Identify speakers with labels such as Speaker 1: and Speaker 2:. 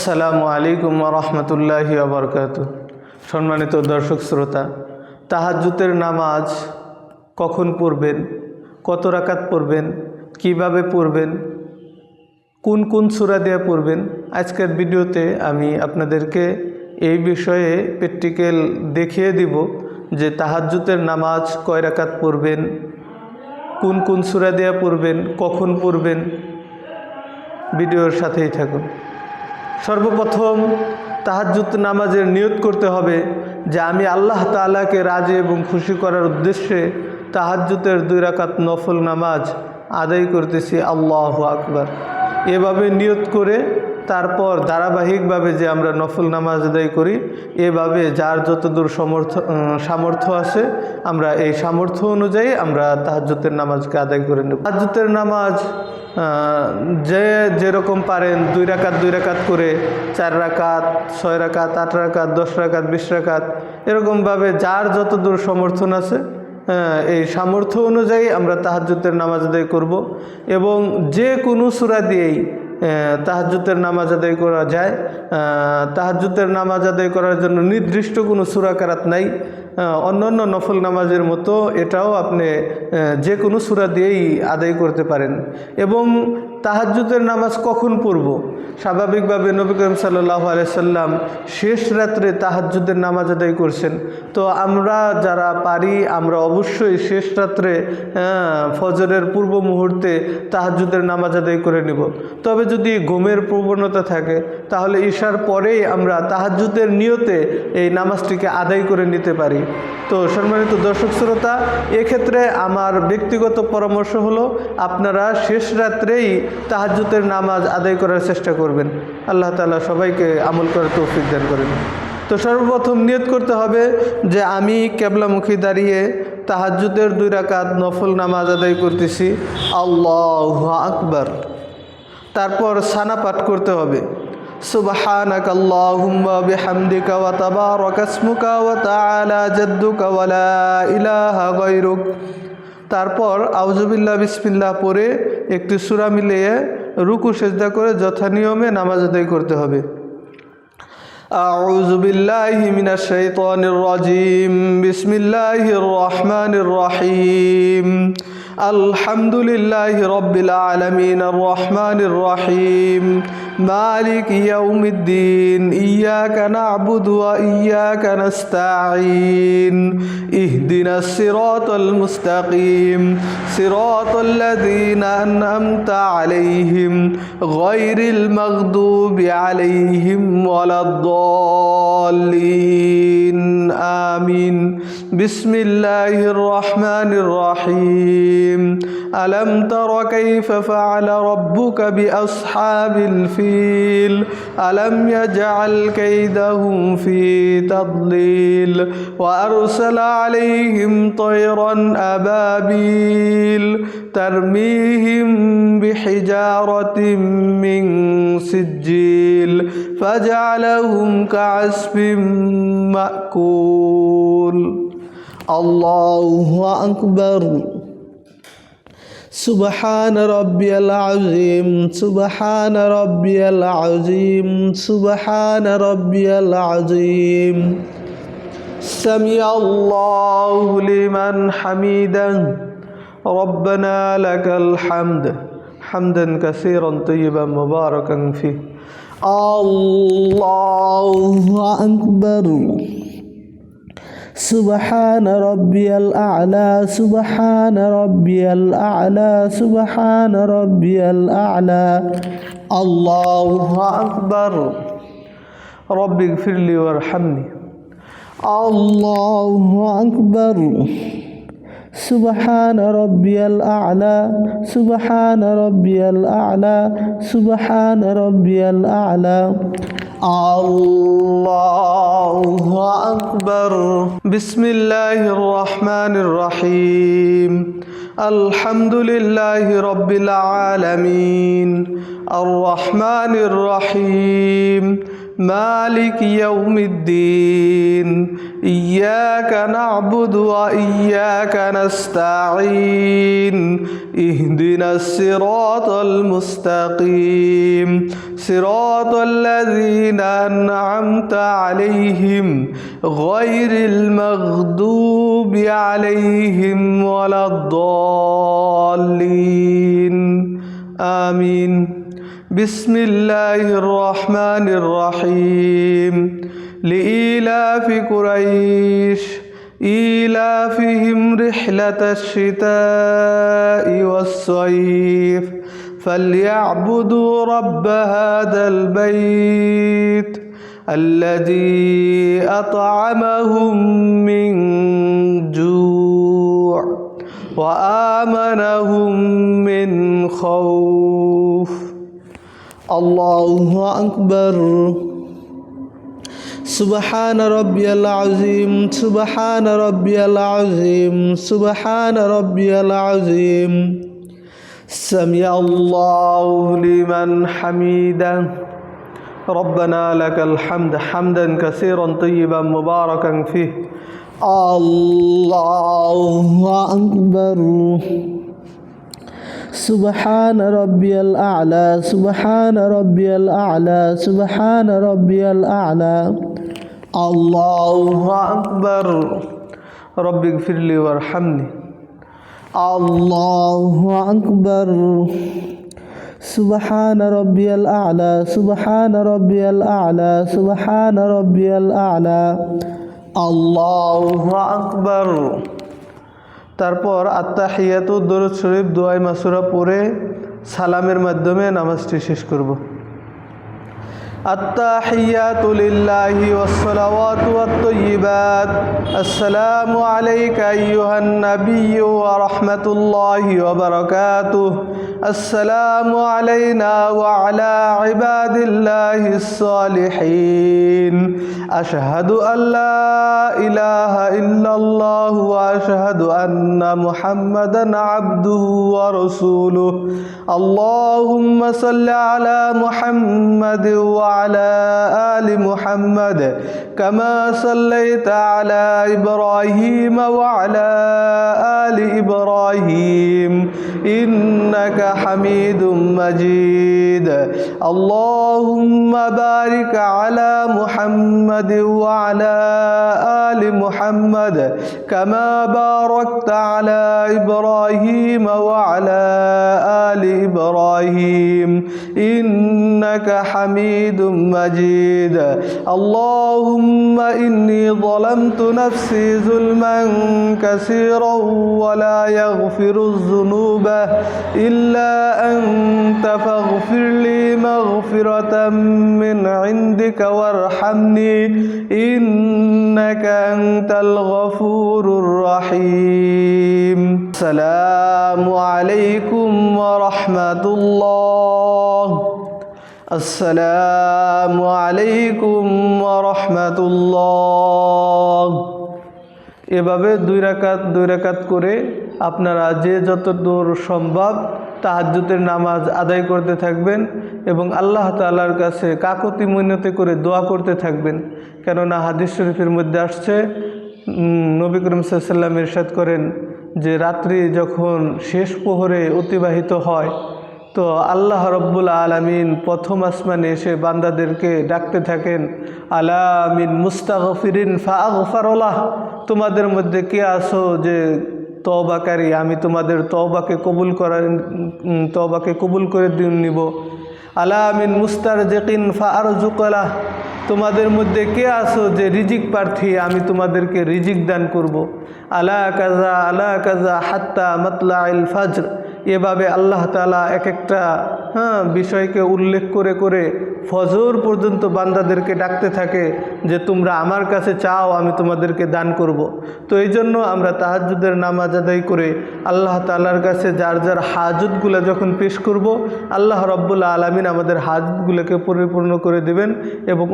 Speaker 1: আসসালামু আলাইকুম ওয়া রাহমাতুল্লাহি ওয়া বারাকাতুহু। সম্মানিত দর্শক শ্রোতা, তাহাজ্জুদের নামাজ কখন পড়বেন, কত রাকাত পড়বেন, কিভাবে পড়বেন, কোন কোন সূরা দিয়ে পড়বেন, আজকের ভিডিওতে আমি আপনাদেরকে এই বিষয়ে প্র্যাকটিক্যাল দেখিয়ে দিব যে তাহাজ্জুদের নামাজ কয় রাকাত পড়বেন, কোন কোন সূরা দিয়ে পড়বেন, কখন পড়বেন। ভিডিওর সাথেই থাকুন। সর্বপ্রথম তাহাজ্জুদ নামাজের নিয়ত করতে হবে যে আমি আল্লাহ তাআলাকে রাজি এবং খুশি করার উদ্দেশ্যে তাহাজ্জুদের 2 রাকাত নফল নামাজ আদায় করতেছি, আল্লাহু আকবার। এভাবে নিয়ত করে তারপর ধারাবাহিকভাবে যে আমরা নফল নামাজ আদায় করি, এভাবে যার যতদূর সামর্থ্য আছে আমরা এই সামর্থ্য অনুযায়ী আমরা তাহাজ্জুদের নামাজকে আদায় করে নেব। তাহাজ্জুদের নামাজ যে যেরকম পারেন 2 রাকাত করে 4 রাকাত, 6 রাকাত, 8 রাকাত, 10 রাকাত, 20 রাকাত, এরকমভাবে যার যতদূর সমর্থন আছে এই সামর্থ্য অনুযায়ী আমরা তাহাজ্জুদের নামাজ আদায় করব। এবং যে কোনো সূরা দিয়েই তাহাজ্জুদের নামাজ আদায় করা যায়। তাহাজ্জুদের নামাজ আদায় করার জন্য নির্দিষ্ট কোনো সূরা কেরাত নাই। অন্যান্য নফল নামাজের মতো এটাও আপনি যে কোনো সূরা দিয়েই আদায় করতে পারেন। এবং তাহাজ্জুদের নামাজ কখন পড়ব? স্বাভাবিকভাবে নবী করিম সাল্লাল্লাহু আলাইহি সাল্লাম শেষ রাত্রে তাহাজ্জুদের নামাজ আদায় করছেন। তো আমরা যারা পারি আমরা অবশ্যই শেষ রাত্রে ফজরের পূর্ব মুহূর্তে তাহাজ্জুদের নামাজ আদায় করে নেব। তবে যদি ঘুমের প্রবণতা থাকে তাহলে ঈশার পরেই আমরা তাহাজ্জুদের নিয়তে এই নামাজটিকে আদায় করে নিতে পারি। তো সম্মানিত দর্শক শ্রোতা, এক্ষেত্রে আমার ব্যক্তিগত পরামর্শ হলো আপনারা শেষ রাত্রেই তাহাজ্জুদের নামাজ আদায় করার চেষ্টা করবেন। আল্লাহ তাআলা সবাইকে আমল করার তৌফিক দান করেন। তো সর্বপ্রথম নিয়ত করতে হবে যে আমি কিবলামুখী দাঁড়িয়ে তাহাজ্জুদের 2 রাকাত নফল নামাজ আদায় করতেছি, আল্লাহু আকবার। তারপর সানা পাঠ করতে হবে, সুবহানাকা আল্লাহুম্মা বিহামদিকা ওয়া তাবারাকা ইসমুকা ওয়া তাআলা জাদ্দুকা ওয়া লা ইলাহা গায়রুক। তারপর আউযুবিল্লাহ বিসমিল্লাহ পড়ে একটি সূরা মিলিয়ে রুকু সেজদা করে যথানিয়মে নামাজ আদায় করতে হবে। আউযু বিল্লাহি মিনাশ শাইতানির রাজিম, বিসমিল্লাহির রহমানির রহিম। আলহামদুলিল্লাহি রাব্বিল আলামিন, আর রহমানির রহিম, মালিকি ইয়াউমিদ্দিন, ইয়্যাকা না'বুদু ওয়া ইয়্যাকা নাস্তাঈন, ইহদিনাস সিরাতাল মুস্তাকিম, সিরাতাল্লাযীনা আন'আমতা আলাইহিম, গায়রিল মাগদুবি আলাইহিম ওয়ালাদ-দাল্লিন, আমিন। বিসমিল্লাহির রহমানির রহিম। আলম তারা কাইফা ফাআলা রাব্বুকা বিআসহাবিল ফিল, আলম ইয়াজআল কাইদাহুম ফি তাদলিল, ওয়া আরসালা আলাইহিম তায়রান আবাবিল, তারমিহিম বিহিজারাতিম মিন সিজ্জিল, ফাজআলাহুম কা'আসফিম মা'কুল। আল্লাহু আকবার। সুবহান রাব্বিয়াল আযীম, সুবহান রাব্বিয়াল আযীম, সুবহান রাব্বিয়াল আযীম। সামিআল্লাহু লিমান হামিদাহ, রব্বানা লাকাল হামদ, হামদান কাসীরান তাইয়িবান মুবারাকান ফিহ। আল্লাহু আকবার। সুবহান রাব্বিয়াল আ'লা, সুবহান রাব্বিয়াল আ'লা, সুবহান রাব্বিয়াল আ'লা। আল্লাহু আকবার। রব্বিগফিরলি ওয়ারহামনি। আল্লাহু আকবার। সুবহান রাব্বিয়াল আ'লা, সুবহান রাব্বিয়াল আ'লা, সুবহান রাব্বিয়াল আ'লা। আল্লাহু আকবার। বিসমিল্লাহির রহমানির রহিম। আলহামদুলিল্লাহি রাব্বিল আলামিন, আর রহমানির রহিম, মালিক ইয়াউমিদ্দিন, ইয়্যাকা না'বুদু ওয়া ইয়্যাকা নাস্তাঈন, اهدنا الصراط المستقيم صراط الذين أنعمت عليهم غير المغضوب عليهم ولا الضالين آمين بسم الله الرحمن الرحيم لإيلاف قريش إيلافهم رحلة الشتاء والصيف فليعبدوا رب هذا البيت الذي أطعمهم من جوع وآمنهم من خوف الله أكبر سبحان ربي العظيم سبحان ربي العظيم سبحان ربي العظيم سمع الله لمن حمده ربنا لك الحمد حمدا كثيرا طيبا مباركا فيه الله أكبر سبحان ربي الأعلى سبحان ربي الأعلى سبحان ربي الأعلى الله أكبر رب اغفر لي وارحمني الله أكبر سبحان ربي الأعلى سبحان ربي الأعلى سبحان ربي الأعلى الله أكبر তারপর আত্তাহিয়াতু দরুদ শরীফ দোয়া মাসুরা পড়ে সালামের মাধ্যমে নামাজটি শেষ করব। التحيات لله والصلوات والطيبات السلام عليك أيها النبي ورحمة الله وبركاته السلام علينا وعلى عباد الله الصالحين أشهد أن لا إله إلا الله وأشهد أن محمدا عبده ورسوله اللهم صل على محمد وعلى آل محمد كما صليت على إبراهيم وعلى آل إبراهيم إنك حميد مجيد اللهم بارك على محمد وعلى آل محمد كما باركت على إبراهيم وعلى آل إبراهيم إنك حميد مجيد اللهم إني ظلمت نفسي ظلما كثيرا ولا يغفر الذنوب إلا أنت فاغفر لي مغفرة من عندك وارحمني إنك أنت الغفور الرحيم السلام عليكم ورحمة الله আসসালামু আলাইকুম ওয়া রাহমাতুল্লাহ। এভাবে দুই রাকাত করে আপনারা যে যতদূর সম্ভব তাহাজ্জুদের নামাজ আদায় করতে থাকবেন এবং আল্লাহ তাআলার কাছে কাকুতি মিনতি করে দোয়া করতে থাকবেন। কেননা হাদিস শরীফের মধ্যে আসছে নবী করিম সাল্লাল্লাহু আলাইহি ওয়াসাল্লাম ইরশাদ করেন যে রাত্রি যখন শেষ প্রহরে অতিবাহিত হয় তো আল্লাহ রব্বুল আলামিন প্রথম আসমানে এসে বান্দাদেরকে ডাকতে থাকেন, আলা মিন মুস্তাগফিরিন ফাগফারলাহ, তোমাদের মধ্যে কে আছো যে তওবাকারী, আমি তোমাদের তওবাকে কবুল করে নিব। আলা মিন মুস্তারজিকিন ফাআরজুকলাহ, তোমাদের মধ্যে কে আছো যে রিজিক প্রার্থী, আমি তোমাদেরকে রিজিক দান করব। আলা কাজা হাত্তা মাতলাইল ফাজর, এভাবে আল্লাহ তাআলা এক একটা বিষয়কে উল্লেখ করে করে ফজর পর্যন্ত বান্দাদেরকে ডাকতে থাকে যে তোমরা আমার কাছে চাও, আমি তোমাদেরকে দান করব। তো এই জন্য আমরা তাহাজ্জুদের নামাজ আদায় করে আল্লাহ তাআলার কাছে যার যার হাজতগুলো যখন পেশ করব, আল্লাহ রব্বুল আলামিন আমাদের হাজতগুলোকে পরিপূর্ণ করে দেবেন এবং